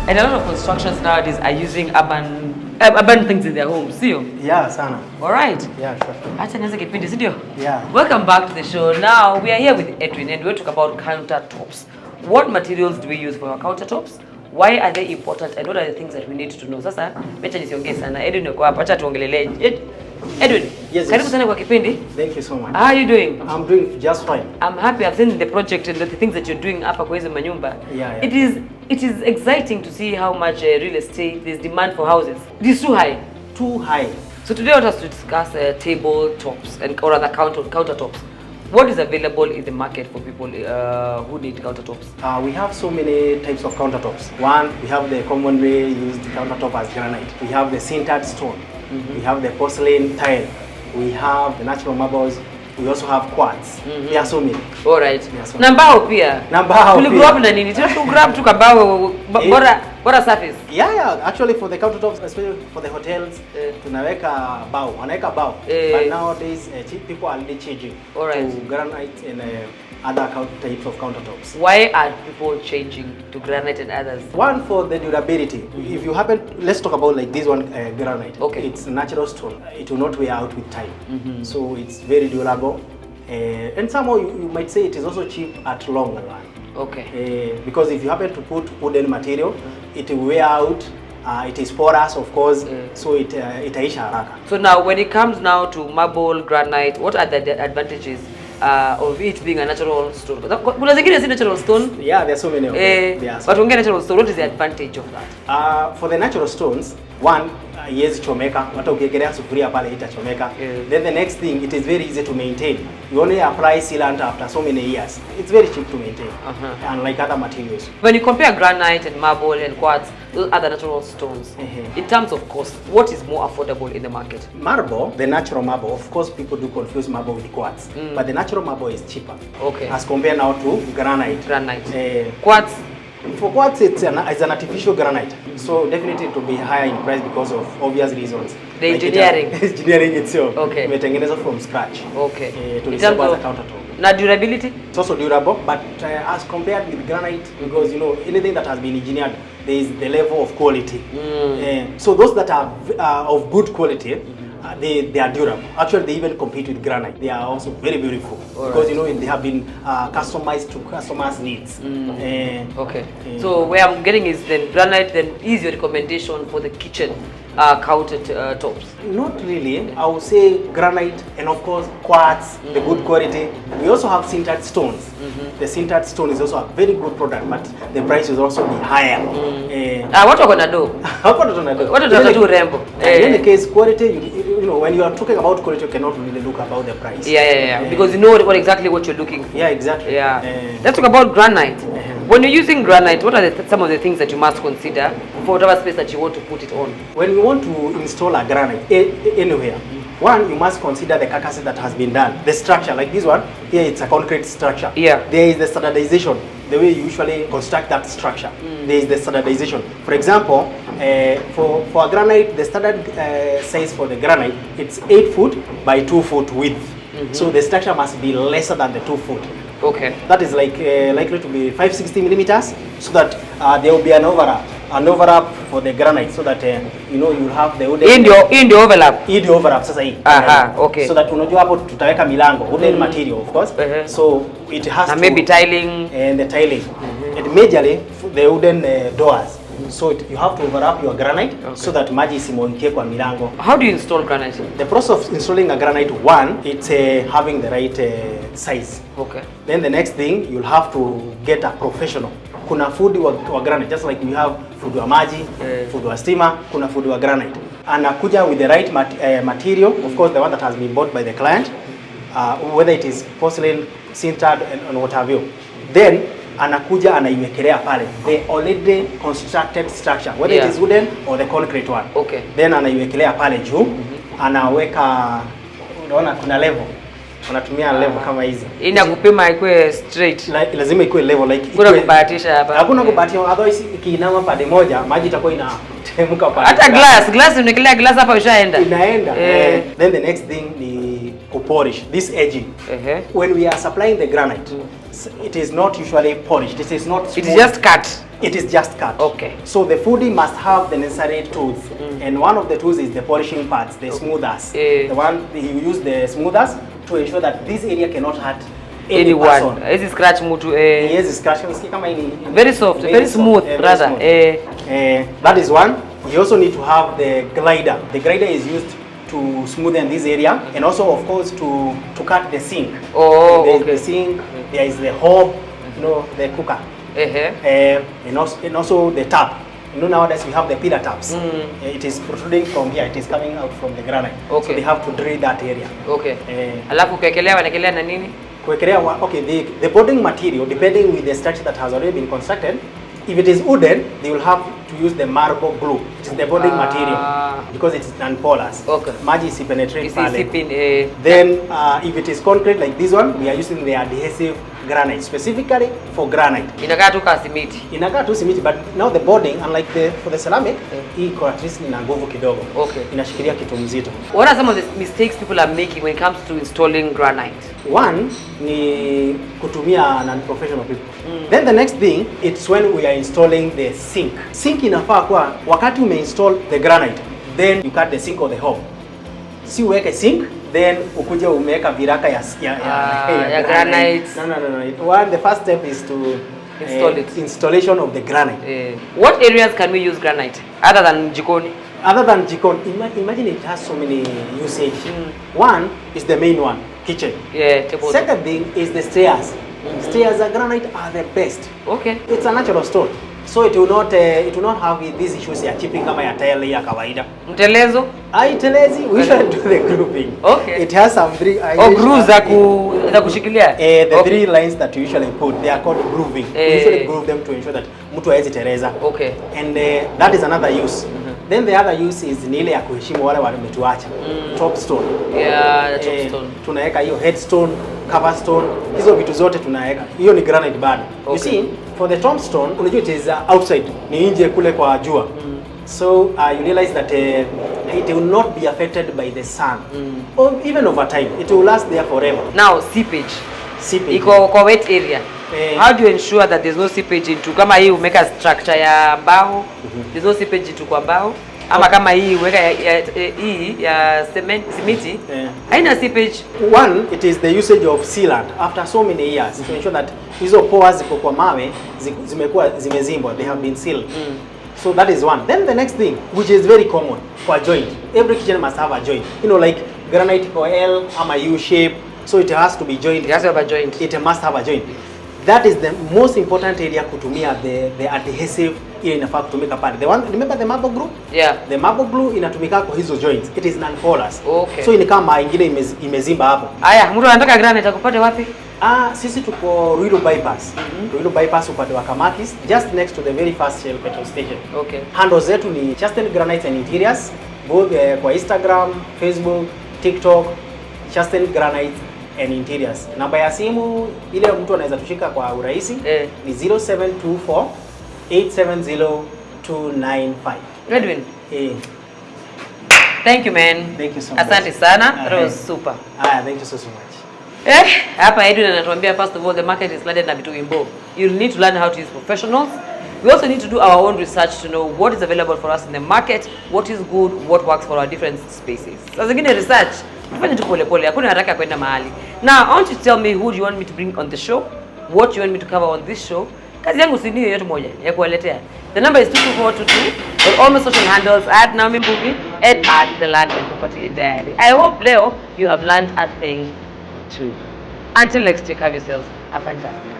And a lot of constructions nowadays are using urban things in their homes, see you? Yeah, sana. All right. Yeah, sure. Acha nianze kipindi, si ndio? Yeah. Welcome back to the show. Now we are here with Edwin and we're talking about countertops. What materials do we use for our countertops? Why are they important and what are the things that we need to know? Sasa mecha nisiongee sana. Edwin yuko hapa, acha tuongelele. Edwin, yes, karibu sana kwa kipindi. Thank you so much. How are you doing? I'm doing just fine. I'm happy. I've seen the project and the things that you're doing hapa kwa hizo manyumba. Yeah. It is exciting to see how much real estate there's demand for houses. It is too high. Too high. So today I want us to discuss tabletops or rather countertops. What is available in the market for people who need countertops? We have so many types of countertops. One, we have the commonly used countertop as granite. We have the sintered stone. We have the porcelain tile. We have the natural marbles. We also have quartz. There are so many. All right. So na mbao pia. Na mbao pia. Tuligrow up na nini? Tuligrow up tu kabao bora surface. Yeah. Actually for the countertops, especially for the hotels, tunaweka bao. Wanaweka bao. But nowadays people are really changing to granite and other types of countertops. Why are people changing to granite and others? One, for the durability. If you happen, let's talk about like this one, granite. Okay. It's a natural stone. It will not wear out with time. So it's very durable. And somehow you might say it is also cheap at long run. Okay. Because if you happen to put wooden material, it will wear out. It is porous, of course, so itaisha haraka. So now, when it comes now to marble, granite, what are the advantages of it being a natural stone? Kuna zingine si natural stone? Yeah, there are so many of them. But when natural stone, what is the advantage of that? For the natural stones, one, yes, chomeka. Hata ukiekelea sufuria pale itachomeka. Then the next thing, it is very easy to maintain. You only apply sealant after so many years. It's very cheap to maintain, unlike other materials. When you compare granite and marble and quartz, those other natural stones, in terms of cost, what is more affordable in the market? Marble, the natural marble, of course people do confuse marble with quartz, but the natural marble is cheaper. Okay. As compared now to granite. Quartz? For quartz, it's an artificial granite, so definitely it will be higher in price because of obvious reasons. The engineering. Engineering itself. Okay. Imetengenezwa from scratch. Okay. To be served as a countertop. Na durability? It's also durable, but as compared with granite, because you know anything that has been engineered, there is the level of quality. So those that are of good quality, they are durable. Actually, they even compete with granite. They are also very beautiful because you know they have been customized to customers' needs. Okay. So where I'm getting is then granite. Then is your recommendation for the kitchen countertops? Not really. I would say granite and of course quartz, the good quality. We also have sintered stones. The sintered stone is also a very good product, but the price will also be higher. What are gonna do? What are gonna do, Rambo? In any case, quality. You know, when you are talking about quality, you cannot really look about the price. Yeah. Because you know exactly what you're looking for. Yeah, exactly. Let's talk about granite. When you're using granite, what are some of the things that you must consider for whatever space that you want to put it on? When you want to install a granite anywhere, one, you must consider the carcass that has been done. The structure, like this one, here it's a concrete structure. Yeah. There is the standardization, the way you usually construct that structure. There is the standardization. For example, for a granite, the standard size for the granite, it's 8 foot by 2 foot width. So the structure must be lesser than the 2 foot. Okay. That is like likely to be 560 millimeters, so that there will be an overlap for the granite, so that you know you have the wooden in the overlap. In the overlap, sasa hii. Okay. So that unajua hapo tutaweka milango, wooden material of course. So it has to maybe tiling and the tiling. And majorly the wooden doors. So you have to overlap your granite so that maji isimwagike kwa milango. How do you install granite? The process of installing a granite, one, it's having the right size. Okay. Then the next thing, you'll have to get a professional. Kuna food wa granite, just like we have food wa maji, food wa stima, kuna food wa granite. Anakuja with the right material, of course the one that has been bought by the client, whether it is porcelain, sintered and what have you. Then anakuja anaiwekelea pale the already constructed structure, whether it is wooden or the concrete one. Okay. Then anaiwekelea pale juu, anaweka, unaona kuna level. Unatumia level kama hizi. Ina kupima ikuwe straight. Lazima ikuwe level like kuna kubahatisha hapa. Hakuna kubahatisha, otherwise ikiinama pande moja maji itakuwa inatemuka pale. Hata glass unakelea glass hapa ushaenda. Inaenda. Then the next thing ni kupolish this edging. When we are supplying the granite, it is not usually polished. It is not smooth. It is just cut. It is just cut. Okay. So the foodie must have the necessary tools, and one of the tools is the polishing parts, the smoothers. The one you use the smoothers to ensure that this area cannot hurt anyone. Hizi scratch mtu yes, scratch kama ini very soft, very smooth rather. That is one. You also need to have the glider. The glider is used to smoothen this area, and also of course to cut the sink. Oh, There is okay. the sink, there is the hob, you know, the cooker. And also the tap. You know, nowadays we have the pillar taps. It is protruding from here. It is coming out from the granite. Okay. So they have to drill that area. Okay. Alafu kuekelea wanaekelea na nini? Kuekelea okay, the boarding material, depending with the structure that has already been constructed, if it is wooden, they will have to use the marble glue, which is the boarding material, because it is non-porous. Okay. Maji isi penetrate pale. Then if it is concrete like this one, we are using the adhesive granite, specifically for granite. Inakaa tu kama simiti. Inakaa tu simiti, but now the boarding, unlike for the ceramic, hii iko at least ina nguvu kidogo. Okay. Inashikilia kitu mzito. What are some of the mistakes people are making when it comes to installing granite? One ni kutumia non-professional people. Then the next thing, it's when we are installing the sink. Sink inafaa kwa wakati umeinstall the granite, then you cut the sink or the hob. Si uweke sink, then ukuje umeweka viraka ya granite. No. One, the first step is to install it. Installation of the granite. What areas can we use granite other than jikoni? Other than jikoni, imagine it has so many usage. One is the main one, kitchen. Second thing is the stairs. Stairs are granite are the best. Okay. It's a natural stone. So it will not have these issues ya chipping kama ya tile ya kawaida. Mtelezo? Telezi, we usually do the grouping. Okay. It has some three grooves za kushikilia. The three lines that you usually put, they are called grooving. We usually groove them to ensure that mtu hawezi teleza. Okay. And that is another use. Then the other use is ni ile ya kuheshimu wale wametuacha. Top stone. Yeah, top stone. Tunaweka hiyo headstone, cover stone, hizo vitu zote tunaweka. Hiyo ni granite bado. Okay. You see, for the tombstone, unajua it is outside, ni nje kule kwa jua. So you realize that it will not be affected by the sun. Or even over time, it will last there forever. Now, seepage. Seepage. Iko kwa wet area. How do you ensure that there's no seepage into kama hii umeka structure ya mbao, there's no seepage into kwa mbao? Ama kama hii uweka hii ya simiti, haina seepage. One, it is the usage of sealant after so many years to ensure that hizo pores ziko kwa mawe zimekuwa zimezimbwa, they have been sealed. So that is one. Then the next thing, which is very common for joint. Every kitchen must have a joint. You know, like granite or L ama U shape, so it has to be joint. It has to have a joint. It must have a joint. That is the most important area kutumia the adhesive ile inafaa kutumika pale. The one, remember the marble glue? Yeah. The marble glue inatumika kwa hizo joints. It is non-porous. Okay. So ni kama ingine imezimba hapo. Aya, mtu anataka granite akupate wapi? Sisi tuko Ruiru bypass. Ruiru bypass upande wa Kamakis, just next to the very first Shell petrol station. Okay. Handles zetu ni Chasten Granite and Interiors, both kwa Instagram, Facebook, TikTok, Chasten Granite and Interiors. Namba ya simu ile mtu anaweza tushika kwa urahisi ni 0724 870 295. Edwin. Thank you, man. Thank you so much. Asante sana. That was super. Thank you so much. Hapa Edwin anatuambia first of all the market is flooded na vitu wimbo. You need to learn how to use professionals. We also need to do our own research to know what is available for us in the market, what is good, what works for our different spaces. Sasa zingine research, tufanye tu pole pole, hakuna haraka kwenda mahali. Now, I want you to tell me who do you want me to bring on the show, what you want me to cover on this show. Kazi yangu si niyo yote moja ya kuwaletea. The number is 22422 on all my social handles at Naomi Mbuvi and at the Land and Property Diary. I hope leo you have learned a thing too. Until next week, have yourselves a fantastic